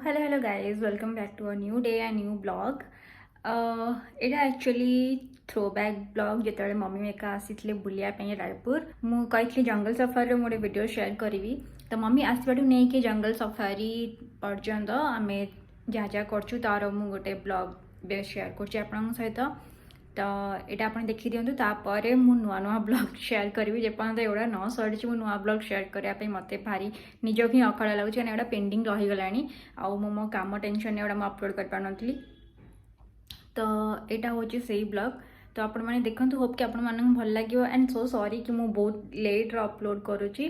Hello guys, welcome back to a new day and new vlog. ଏଇଟା actually throwback blog ଯେତେବେଳେ mummy ଏକା ଆସିଥିଲେ ବୁଲିବା ପାଇଁ ରାୟପୁର ମୁଁ କହିଥିଲି ଜଙ୍ଗଲ ସଫାରିର ମୁଁ ଗୋଟେ ଭିଡ଼ିଓ ସେୟାର କରିବି ତ ମମି ଆସିବାଠୁ ନେଇକି ଜଙ୍ଗଲ ସଫାରି ପର୍ଯ୍ୟନ୍ତ ଆମେ ଯାହା ଯାହା କରୁଛୁ ତାର ମୁଁ ଗୋଟେ ବ୍ଲଗ୍ ସେୟାର କରୁଛି ଆପଣଙ୍କ ସହିତ ତ ଏଇଟା ଆପଣ ଦେଖିଦିଅନ୍ତୁ ତାପରେ ମୁଁ ନୂଆ ନୂଆ ବ୍ଲଗ୍ ସେୟାର କରିବି ଯେପର୍ଯ୍ୟନ୍ତ ଏଗୁଡ଼ା ନ ସରିଛି ମୁଁ ନୂଆ ବ୍ଲଗ୍ ସେୟାର କରିବା ପାଇଁ ମୋତେ ଭାରି ନିଜକୁ ହିଁ ଅକଳା ଲାଗୁଛି କାରଣ ଏଗୁଡ଼ା ପେଣ୍ଡିଂ ରହିଗଲାଣି ଆଉ ମୁଁ ମୋ କାମ ଟେନସନ୍ରେ ଏଗୁଡ଼ା ମୁଁ ଅପଲୋଡ଼ କରିପାରୁନଥିଲି ତ ଏଇଟା ହେଉଛି ସେଇ ବ୍ଲଗ୍ ତ ଆପଣମାନେ ଦେଖନ୍ତୁ ହୋପ୍ କି ଆପଣମାନଙ୍କୁ ଭଲ ଲାଗିବ ଆଣ୍ଡ ସୋ ସରି କି ମୁଁ ବହୁତ ଲେଟ୍ରେ ଅପଲୋଡ଼ କରୁଛି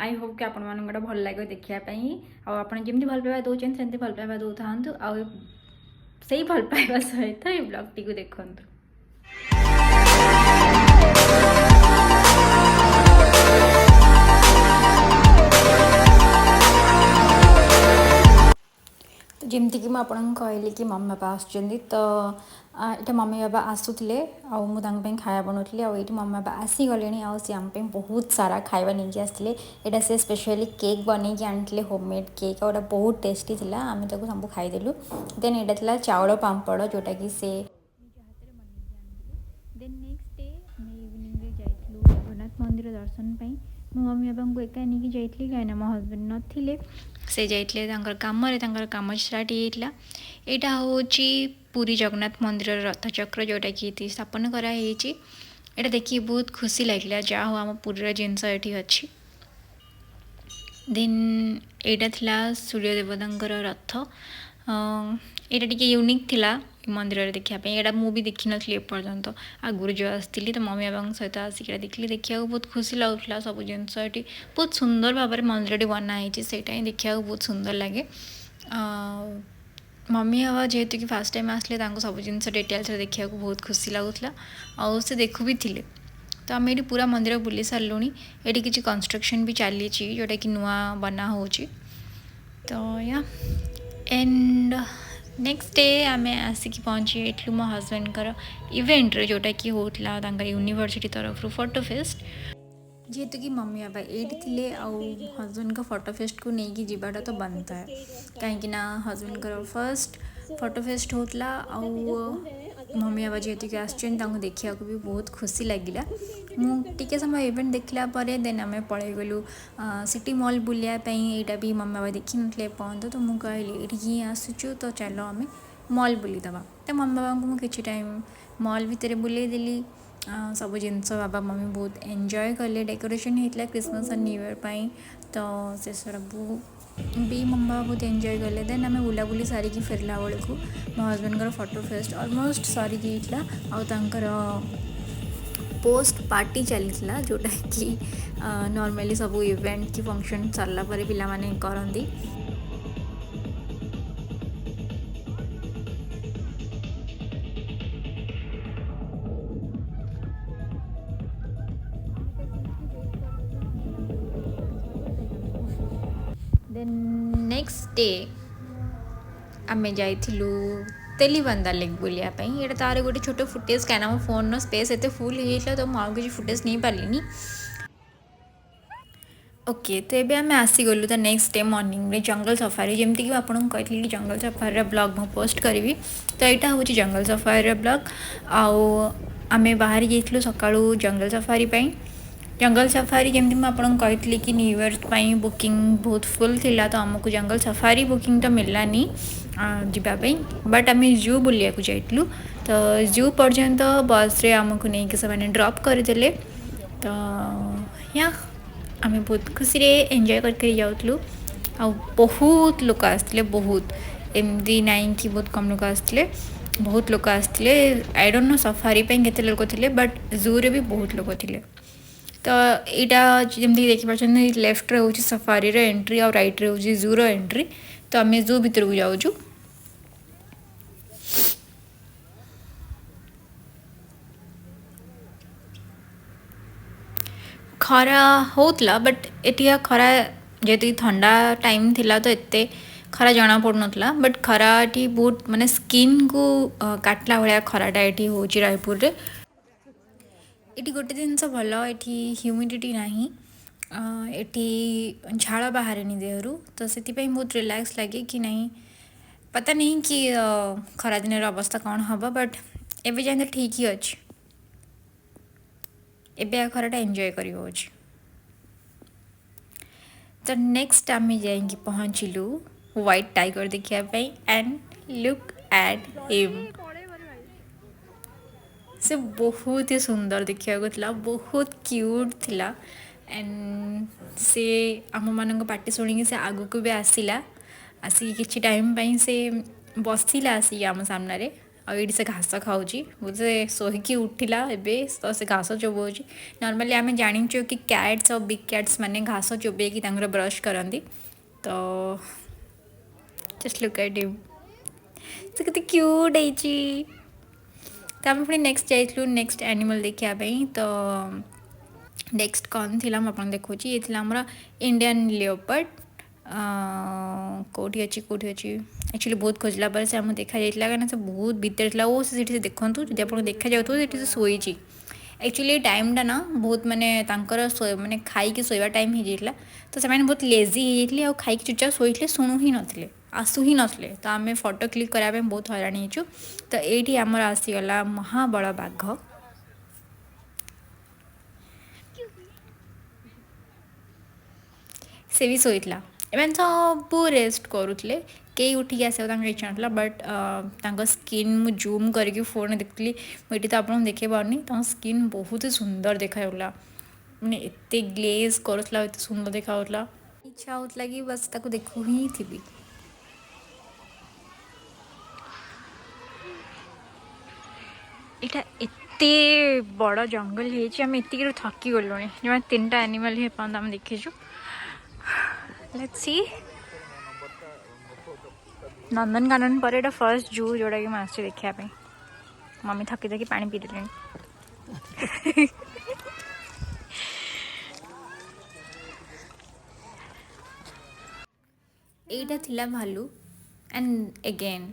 ଆଇ ହୋପ୍ କି ଆପଣମାନଙ୍କୁ ଏଇଟା ଭଲ ଲାଗିବ ଦେଖିବା ପାଇଁ ଆଉ ଆପଣ ଯେମିତି ଭଲ ପାଇବା ଦେଉଛନ୍ତି ସେମିତି ଭଲ ପାଇବା ଦେଉଥାନ୍ତୁ ଆଉ ସେଇ ଭଲ ପାଇବା ସହିତ ଏଇ ବ୍ଲଗ୍ଟିକୁ ଦେଖନ୍ତୁ। ଯେମିତିକି ମୁଁ ଆପଣଙ୍କୁ କହିଲି କି ମମି ବାବା ଆସୁଛନ୍ତି ତ ଏଇଟା ମମି ବାବା ଆସୁଥିଲେ ଆଉ ମୁଁ ତାଙ୍କ ପାଇଁ ଖାଇବା ବନାଉଥିଲି ଆଉ ଏଇଠି ମମି ବାବା ଆସିଗଲେଣି ଆଉ ସେ ଆମ ପାଇଁ ବହୁତ ସାରା ଖାଇବା ନେଇକି ଆସିଥିଲେ ଏଇଟା ସେ ସ୍ପେଶାଲି କେକ୍ ବନେଇକି ଆଣିଥିଲେ ହୋମମେଡ୍ କେକ୍ ଆଉ ଏଇଟା ବହୁତ ଟେଷ୍ଟି ଥିଲା ଆମେ ତାକୁ ସବୁ ଖାଇଦେଲୁ ଦେନ୍ ଏଇଟା ଥିଲା ଚାଉଳ ପାମ୍ପଡ଼ ଯେଉଁଟାକି ସେ ନିଜ ହାତରେ ବନେଇକି ଆଣିଥିଲେ ଦେନ୍ ନେକ୍ସଟ ଡେ ଆମେ ଇଭିନିଂରେ ଯାଇଥିଲୁ ଜଗନ୍ନାଥ ମନ୍ଦିର ଦର୍ଶନ ପାଇଁ ମୋ ମମି ବାବାଙ୍କୁ ଏକା ନେଇକି ଯାଇଥିଲି କାହିଁକିନା ମୋ ହଜବେଣ୍ଡ ନଥିଲେ ସେ ଯାଇଥିଲେ ତାଙ୍କର କାମରେ ତାଙ୍କର କାମ ଷ୍ଟାର୍ଟ ହେଇଯାଇଥିଲା ଏଇଟା ହେଉଛି ପୁରୀ ଜଗନ୍ନାଥ ମନ୍ଦିରର ରଥଚକ୍ର ଯେଉଁଟାକି ଏଠି ସ୍ଥାପନ କରାହେଇଛି ଏଇଟା ଦେଖିକି ବହୁତ ଖୁସି ଲାଗିଲା ଯାହା ହଉ ଆମ ପୁରୀର ଜିନିଷ ଏଠି ଅଛି ଦେନ୍ ଏଇଟା ଥିଲା ସୂର୍ଯ୍ୟ ଦେବତାଙ୍କର ରଥ ଏଇଟା ଟିକେ ୟୁନିକ୍ ଥିଲା ମନ୍ଦିରରେ ଦେଖିବା ପାଇଁ ଏଇଟା ମୁଁ ବି ଦେଖିନଥିଲି ଏପର୍ଯ୍ୟନ୍ତ ଆଗରୁ ଯେଉଁ ଆସିଥିଲି ତ ମମି ବାବାଙ୍କ ସହିତ ଆସିକି ଦେଖିଲି ଦେଖିବାକୁ ବହୁତ ଖୁସି ଲାଗୁଥିଲା ସବୁ ଜିନିଷ ଏଠି ବହୁତ ସୁନ୍ଦର ଭାବରେ ମନ୍ଦିରଟି ବନା ହେଇଛି ସେଇଟା ହିଁ ଦେଖିବାକୁ ବହୁତ ସୁନ୍ଦର ଲାଗେ ମମି ବାବା ଯେହେତୁ କି ଫାର୍ଷ୍ଟ ଟାଇମ୍ ଆସିଲେ ତାଙ୍କୁ ସବୁ ଜିନିଷ ଡିଟେଲ୍ସରେ ଦେଖିବାକୁ ବହୁତ ଖୁସି ଲାଗୁଥିଲା ଆଉ ସେ ଦେଖୁ ବି ଥିଲେ ତ ଆମେ ଏଠି ପୁରା ମନ୍ଦିର ବୁଲି ସାରିଲୁଣି ଏଠି କିଛି କନଷ୍ଟ୍ରକ୍ସନ୍ ବି ଚାଲିଛି ଯେଉଁଟାକି ନୂଆ ବନା ହେଉଛି ତ ୟା ଏଣ୍ଡ ନେକ୍ସଟ ଡେ ଆମେ ଆସିକି ପହଞ୍ଚି ଯାଇଥିଲୁ ମୋ ହଜବେଣ୍ଡଙ୍କର ଇଭେଣ୍ଟରେ ଯେଉଁଟାକି ହେଉଥିଲା ତାଙ୍କର ୟୁନିଭର୍ସିଟି ତରଫରୁ ଫଟୋ ଫେଷ୍ଟ ଯେହେତୁ କି ମମି ବାବା ଏଇଠି ଥିଲେ ଆଉ ହଜବେଣ୍ଡଙ୍କ ଫଟୋ ଫେଷ୍ଟକୁ ନେଇକି ଯିବାଟା ତ ବନ୍ଦ କାହିଁକି ନା ହଜବେଣ୍ଡଙ୍କର ଫର୍ଷ୍ଟ ଫଟୋ ଫେଷ୍ଟ ହେଉଥିଲା ଆଉ ମମି ବାବା ଯେହେତୁକି ଆସିଛନ୍ତି ତାଙ୍କୁ ଦେଖିବାକୁ ବି ବହୁତ ଖୁସି ଲାଗିଲା ମୁଁ ଟିକେ ସମୟ ଇଭେଣ୍ଟ ଦେଖିଲା ପରେ ଦେନ୍ ଆମେ ପଳେଇଗଲୁ ସିଟି ମଲ୍ ବୁଲିବା ପାଇଁ ଏଇଟା ବି ମମି ବାବା ଦେଖିନଥିଲେ ଏପର୍ଯ୍ୟନ୍ତ ତ ମୁଁ କହିଲି ଏଇଠିକି ହିଁ ଆସୁଛୁ ତ ଚାଲ ଆମେ ମଲ୍ ବୁଲିଦେବା ତ ମମି ବାବାଙ୍କୁ ମୁଁ କିଛି ଟାଇମ୍ ମଲ୍ ଭିତରେ ବୁଲେଇ ଦେଲି ସବୁ ଜିନିଷ ବାବା ମମି ବହୁତ ଏନ୍ଜୟ କଲେ ଡେକୋରେସନ୍ ହେଇଥିଲା କ୍ରିସମସ୍ ଆଣ୍ଡ ନ୍ୟୁ ଇୟର୍ ପାଇଁ ତ ସେସବୁ ବି ମମି ବାବା ବହୁତ ଏନ୍ଜୟ କଲେ ଦେନ୍ ଆମେ ବୁଲାବୁଲି ସାରିକି ଫେରିଲା ବେଳକୁ ମୋ ହଜବେଣ୍ଡଙ୍କର ଫଟୋ ଫେଷ୍ଟ ଅଲମୋଷ୍ଟ ସରିକି ହେଇଥିଲା ଆଉ ତାଙ୍କର ପୋଷ୍ଟ ପାର୍ଟି ଚାଲିଥିଲା ଯେଉଁଟାକି ନର୍ମାଲି ସବୁ ଇଭେଣ୍ଟ କି ଫଙ୍କସନ୍ ସରିଲା ପରେ ପିଲାମାନେ କରନ୍ତି ଦେନ୍ ନେକ୍ସଟ ଡେ ଆମେ ଯାଇଥିଲୁ ତେଲିବାନ୍ଦା ଲେକ୍ ବୁଲିବା ପାଇଁ ଏଇଟା ତାର ଗୋଟେ ଛୋଟ ଫୁଟେଜ୍ କାହିଁକିନା ମୋ ଫୋନ୍ର ସ୍ପେସ୍ ଏତେ ଫୁଲ୍ ହେଇଯାଇଥିଲା ତ ମୁଁ ଆଉ କିଛି ଫୁଟେଜ୍ ନେଇପାରିଲିନି ଓକେ ତ ଏବେ ଆମେ ଆସିଗଲୁ ତା ନେକ୍ସଟ ଡେ ମର୍ଣ୍ଣିଂରେ ଜଙ୍ଗଲ ସଫାରି ଯେମିତିକି ମୁଁ ଆପଣଙ୍କୁ କହିଥିଲି କି ଜଙ୍ଗଲ ସଫାରିର ବ୍ଲଗ୍ ମୁଁ ପୋଷ୍ଟ କରିବି ତ ଏଇଟା ହେଉଛି ଜଙ୍ଗଲ ସଫାରିର ବ୍ଲଗ୍ ଆଉ ଆମେ ବାହାରି ଯାଇଥିଲୁ ସକାଳୁ ଜଙ୍ଗଲ ସଫାରି ପାଇଁ ଜଙ୍ଗଲ ସଫାରି ଯେମିତି ମୁଁ ଆପଣଙ୍କୁ କହିଥିଲି କି ନ୍ୟୁ ଇୟର୍ ପାଇଁ ବୁକିଂ ବହୁତ ଫୁଲ୍ ଥିଲା ତ ଆମକୁ ଜଙ୍ଗଲ ସଫାରି ବୁକିଂ ତ ମିଳିଲାନି ଯିବା ପାଇଁ ବଟ୍ ଆମେ ଜୁ ବୁଲିବାକୁ ଯାଇଥିଲୁ ତ ଜୁ ପର୍ଯ୍ୟନ୍ତ ବସ୍ରେ ଆମକୁ ନେଇକି ସେମାନେ ଡ୍ରପ୍ କରିଦେଲେ ତ ୟା ଆମେ ବହୁତ ଖୁସିରେ ଏନ୍ଜୟ କରିକି ଯାଉଥିଲୁ ଆଉ ବହୁତ ଲୋକ ଆସିଥିଲେ ବହୁତ ଏମିତି ନାହିଁ କି ବହୁତ କମ୍ ଲୋକ ଆସିଥିଲେ ବହୁତ ଲୋକ ଆସିଥିଲେ ଆଇ ଡୋଣ୍ଟ ନୋ ସଫାରି ପାଇଁ କେତେ ଲୋକ ଥିଲେ ବଟ୍ ଜୁରେ ବି ବହୁତ ଲୋକ ଥିଲେ ତ ଏଇଟା ଯେମିତି ଦେଖିପାରୁଛନ୍ତି ଲେଫ୍ଟରେ ହେଉଛି ସଫାରିର ଏଣ୍ଟ୍ରି ଆଉ ରାଇଟ୍ରେ ହେଉଛି ଜୁର ଏଣ୍ଟ୍ରି ତ ଆମେ ଜୁ ଭିତରକୁ ଯାଉଛୁ ଖରା ହେଉଥିଲା ବଟ୍ ଏଠିକା ଖରା ଯେହେତୁ ଥଣ୍ଡା ଟାଇମ୍ ଥିଲା ତ ଏତେ ଖରା ଜଣାପଡ଼ୁନଥିଲା ବଟ୍ ଖରା ଏଠି ବହୁତ ମାନେ ସ୍କିନ୍କୁ କାଟିଲା ଭଳିଆ ଖରାଟା ଏଠି ହେଉଛି ରାୟପୁରରେ ଏଠି ଗୋଟେ ଜିନିଷ ଭଲ ଏଠି ହ୍ୟୁମିଡ଼ିଟି ନାହିଁ ଏଠି ଝାଳ ବାହାରେନି ଦେହରୁ ତ ସେଥିପାଇଁ ବହୁତ ରିଲାକ୍ସ ଲାଗେ କି ନାହିଁ पता नहीं कि खरादिन अवस्था कौन हम बट एवं जाए ठीक ही अच्छे एवं खराटा एंजॉय कर तो नेक्स्ट आम जाइए पहुँचलु व्हाइट टाइगर देखापी एंड लुक एट हिम से बहुत ही सुंदर देखा था बहुत क्यूट थिला एंड से आम मान पार्टी शुणी से आग को भी आसला आसिक किसी टाइम से बसला आसिक आम सामने आईटी से घास खाऊँ से शोक उठिला एबे तो से घास चोबाऊँ नॉर्मली आम जाचु कि कैट्स और बिग कैट्स माने घास चोबेकी ब्रश करती तो जस्ट लुक एट हिम से केते क्यूट है तो आम पुणी नेक्स्ट जाइलु नेक्स्ट एनिमल देखापी तो नेक्स्ट कौन थी मुझे देखा ये थी आमर इंडियन लियोपर्ड कौटी अच्छी एक्चुअली बहुत खोजला पर से आमको देखा जाइए कहीं से बहुत भितर था वो से देखूँ जब आप देखा जाऊँ से शोची एक्चुअली टाइमटा ना बहुत माने माने खाई शोवा टाइम हो जाता तो से बहुत लेजी हो खाई चुपचाप शोते शुणु ही नथिले आसु ही नथिले तो आम फोटो क्लिक कराया बहुत हैरान होचु तो ये आमर आसीगला महाबल बाघ से भी शोला एम सब रेस्ट करुले कई उठिक आसा इच्छा ना बट स्किन मु जूम करके फोन देखी मुझे तो आपको देखे पारनी स्किन बहुत ही सुंदर देखा मैंने एत ग्लेज करुला एत सुंदर देखा इच्छा होता कि बस ताको देखू ही थी यहाँ एते बड़ जंगल होम एतिक थकी गलु जमा 3टा एनिमल ही आम देखीचु लेट्स सी नंदनकानन पर एटा फर्स्ट जू जोड़ा कि मुझे देखापी मम्मी थकी थकी पानी पी देले एटा थिला भालू एंड अगेन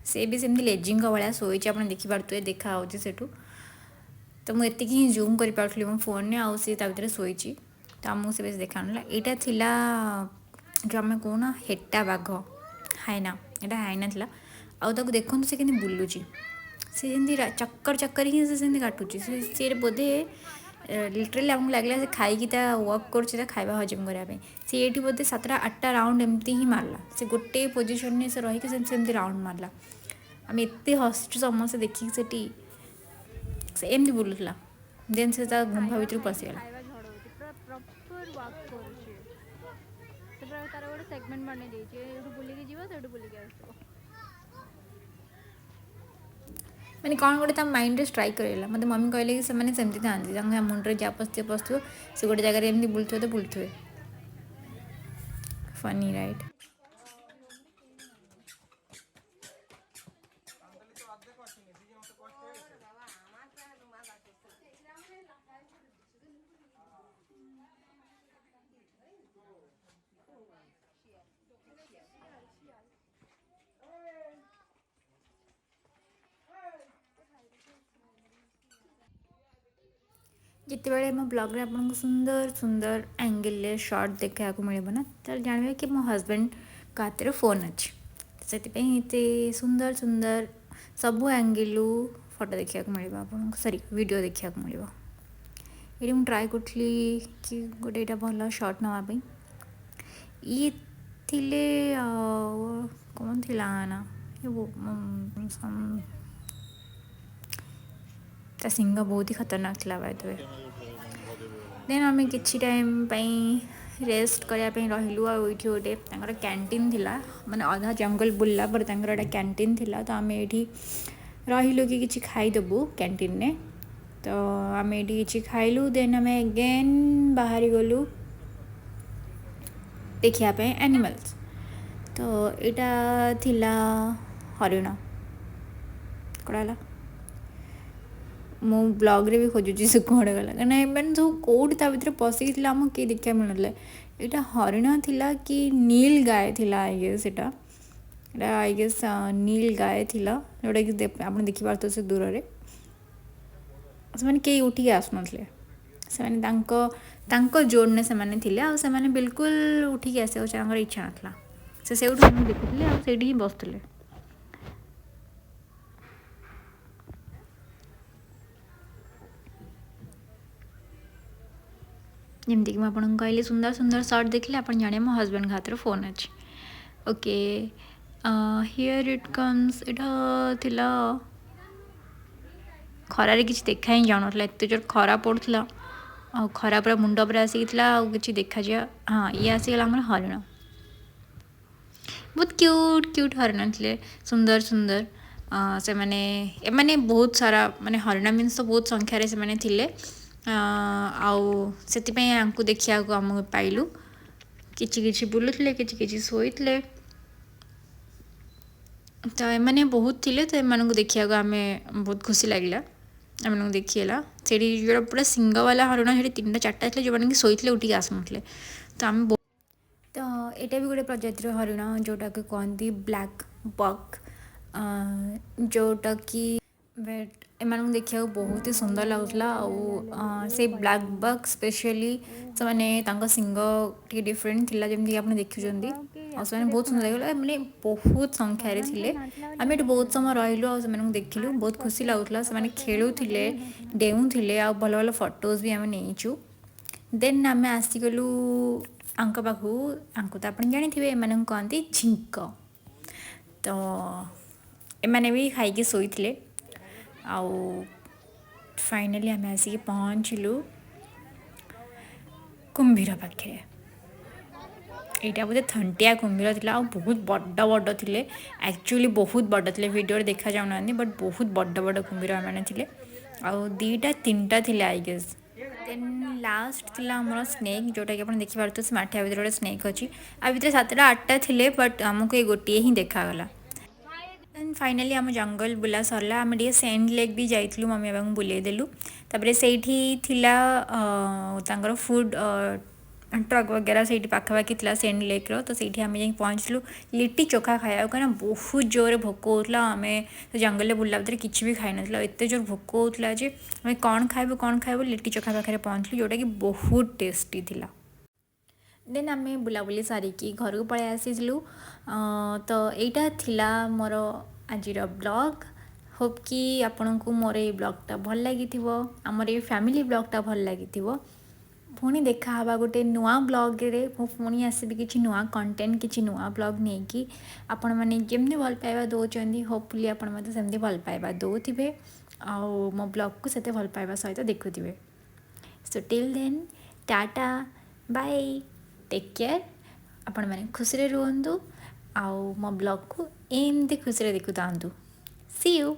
से भी सेमती लेजिंग भाया शोई आप देखिपे देखा सेठू तो मुझे ही जूम कर पार्ली मो फोन में आउ सी भर शोई तो आमको से बेस देखा यहाँ थिला जो आम कहना हेटा बाघ हाइना यहाँ हाइना थिला आउ देखु से कि बुलूची से जमी चक्कर चक्कर ही से काटुची से बोधे लिटराली आमको लगे से खाई वर्क कर खावा हजम करने सी ये बोधे 7-8टा राउंड एमती ही मारला से गोटे पोजिशन में से रही सेमती राउंड मारला आम एत हसचु समस्त देखिक से एमती बुलूला देन से गुंफा भर पशिगला मैंने कौन गोटे माइंड रे स्ट्राइक करेगा मतलब मम्मी कहले कि सेमती था मुंडे जहाँ पशु से गोटे जगह एमती बुलुए तो बुलुए फनी राइट जिते बड़े मो ब्लॉग आपको सुंदर सुंदर एंगल शॉट देखा मिलना तो जानवे कि मो हस्बैंड का हाथ में फोन अच्छे से सुंदर सुंदर सबू एंगल फोटो देखा मिल आप सॉरी वीडियो देखा मिल ये मुझे ट्राए करी कि गोटे यहाँ भल शॉट नापी ये थिले कौन थी ना सिंह बहुत ही खतरनाक था बाय द वे देन आम कि टाइम रेस्ट करने रही आईटी गोटे कैंटीन थिला माने आधा जंगल बुलला पर कैंटीन थिला तो आम ये रही कि किसी खाईदेबू कैंटीन ने तो आम ये किसी खाइलु देन आम अगेन बाहरी गलु देखापी एनिमल्स तो यहाँ थिला हरिण कड़ा मो ब्लॉग रे भी खोजुची से कौन गला कहीं सब कौट भर पशिकी आम किए देखा मिलूना यहाँ हरिण थिला कि नील गाय थिला आई गेस यहाँ आई गेस नील गाय थिला जोटा कि आप देखिपे से दूर से कई उठिक आसुन से जोन से बिल्कुल उठिक आसा इच्छा ना से देखुले ही बसुले जमीक मुझे कहली सुंदर सुंदर सर्ट देखले आप जाने मो हजबैंड हाथ में फोन अच्छे ओके हियर इट कम्स इटा थिला खरारे किसी देखा ही जाऊन एत जोर खरा पड़ूला आ खरा पूरा मुंड पर आसिक कि देखा जा हाँ ये आसीगला आम हरिण बहुत क्यूट क्यूट हरिण थे सुंदर सुंदर से माने एमाने बहुत सारा माने हरिण मीन्स तो बहुत संख्यार से माने थिले से देखा आम पाइलु किछि बुलुले किछि शोते तो एमाने बहुत थिले तो एम देखा आम बहुत खुशी लगे एम देखीला से जो पूरा सिंग वाला हरिण से 3टा 4टा थे जो मैंने शोते उठिक आसुन तो आम तो यहाँ भी गोटे प्रजातिर हरिण जोटा कि कहती ब्लैक बक जोटा कि बट एम देखा बहुत ही सुंदर लगुला से ब्लैक बक स्पेशली से मैंने सिंग टी डिफरेंट थिला जमी आप देखुं से बहुत सुंदर लगे मैंने बहुत संख्यार थे आम ये बहुत समय रहीलु से देखिलु बहुत खुशी लगुला से खेलुले डेऊले आ भल भल फोटोज भी आम नहींचु देन आम आसीगलु आंक पाखु आंक तो आप जानी एम कहती झिंक तो एमाने भी खाई शोते आउ फाइनाली आम आसिक पहुँचलु कुंभीर पाखे यहाँ बोधे थंटिया कुंभीर थी बहुत बड़ बड़ थे एक्चुअली बहुत बड़ थे वीडियो देखा जाऊना बट बहुत बड़ बड़ कुंभीर मैंने थे आउ 2टा 3टा थे आई गेस देन लास्ट थी आम स्नेक जोटा कि आप देखिए से माठिया भर गोटे स्नेक अच्छी आ भर 7टा 8टा थे बट आमको ये गोटे ही देखागला देन फाइनाली आम जंगल बुला सरला आम टे सेंड लेक भी जाइलु मम्मी बाबा बुले देलु तापर से फूड ट्रक वगैरह से पाखापाखि थी सेंड लेक तो से आम जा पहुँचलु लिट्टी चोखा खाया कहीं बहुत जोर भोक होता आम जंगल में बुला भर किसी भी खाई ना एत जोर भोक होता जे आम कौन खाइबू लिट्टी चोखा पाखे पहुँचलु जोटा कि बहुत टेस्टी थिला देन आम बुलाबुली सारिकी घर को पलि आसीलु तो यहाँ थिला मोर आज ब्लॉग होप कि आपण को मोर ये ब्लॉगटा भल लगी आमर ये फैमिली ब्लॉगटा भल लगी पुणी देखा हवा गोटे नुआ ब्लॉग रे पुणी आसबि किछि नुआ कंटेंट किछि नुआ ब्लॉग नहीं कि आपण माने जेमती भल पाइबा दौरान होपफुली आपण मते सेमती भल पाइबा दौथिबे आउ मो ब्लॉग को सेते भल पाइबा सहित देखुथिबे so till then tata bye take care आपण माने खुशी रे रुहंतु आउ मो ब्लॉग को एमती खुशी रे देखु तांतु सी यू।